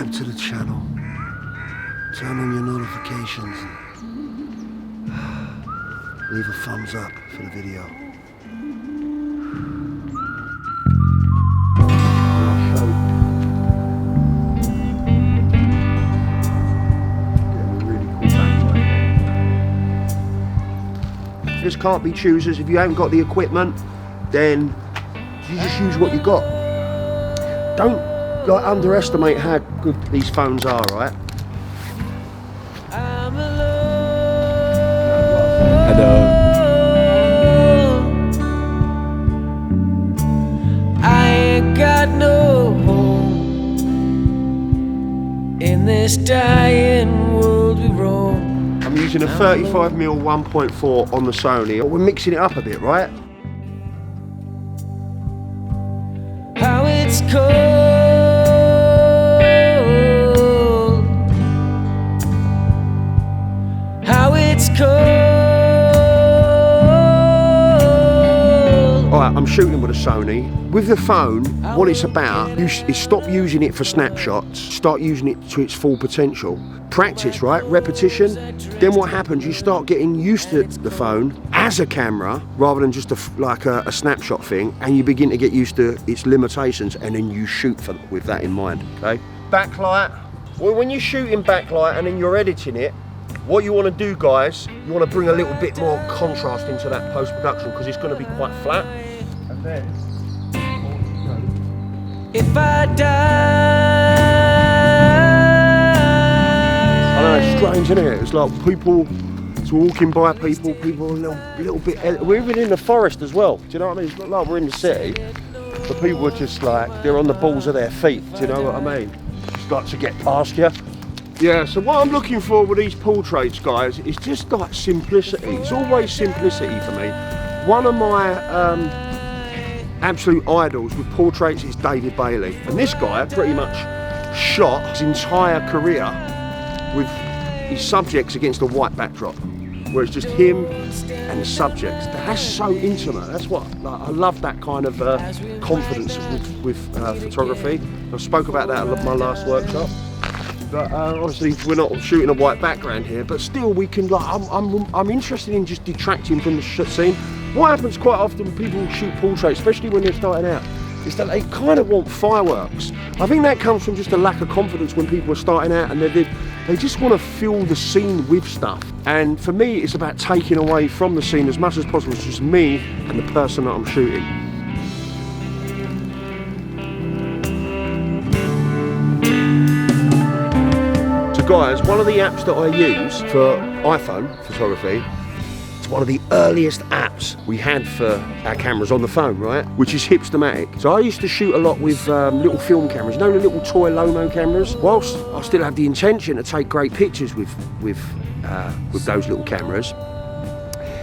subscribe to the channel, turn on your notifications, leave a thumbs up for the video. Just can't be choosers. If you haven't got the equipment, then you just use what you got. Don't like underestimate how good these phones are, right? Hello. I ain't got no home in this dying world we roam. I'm using a 35mm 1.4 on the Sony. We're mixing it up a bit, right? How it's cold, how it's cold. Alright, I'm shooting with a Sony. With the phone, what it's about is stop using it for snapshots, start using it to its full potential. Practice, right? Repetition. Then what happens, you start getting used to the phone as a camera rather than just a snapshot thing, and you begin to get used to its limitations, and then you shoot with that in mind, okay? Backlight. Well, when you're shooting backlight and then you're editing it, what you want to do, guys, you want to bring a little bit more contrast into that post-production because it's going to be quite flat. And then, If I die, I know, it's strange, isn't it? It's like people, it's walking by people a little bit, we're even in the forest as well, do you know what I mean? It's not like we're in the city, but people are just like, they're on the balls of their feet, do you know what I mean? Just like to get past you. Yeah, so what I'm looking for with these portraits, guys, is just like simplicity. It's always simplicity for me. One of my absolute idols with portraits is David Bailey. And this guy pretty much shot his entire career with his subjects against a white backdrop, where it's just him and the subjects. That's so intimate. That's what, like, I love that kind of confidence with photography. I spoke about that at my last workshop. But obviously we're not shooting a white background here, but still we can, like, I'm interested in just detracting from the scene. What happens quite often when people shoot portraits, especially when they're starting out, is that they kind of want fireworks. I think that comes from just a lack of confidence when people are starting out, and they just want to fill the scene with stuff. And for me, it's about taking away from the scene as much as possible. It's just me and the person that I'm shooting. So guys, one of the apps that I use for iPhone photography, it's one of the earliest apps we had for our cameras on the phone, right? Which is Hipstamatic. So I used to shoot a lot with little film cameras, you know, the little toy Lomo cameras. Whilst I still have the intention to take great pictures with those little cameras,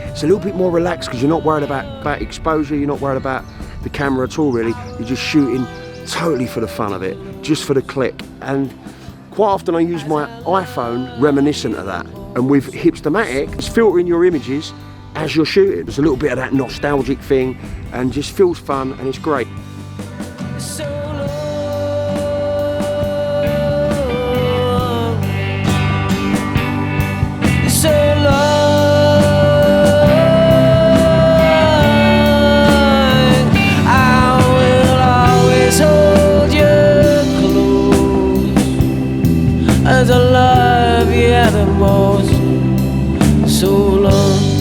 it's a little bit more relaxed because you're not worried about exposure, you're not worried about the camera at all, really. You're just shooting totally for the fun of it, just for the click. And quite often I use my iPhone reminiscent of that. And with Hipstamatic, it's filtering your images as you're shooting. There's a little bit of that nostalgic thing and just feels fun, and it's great. so long, I will always hold you close, as I love you the most. So long.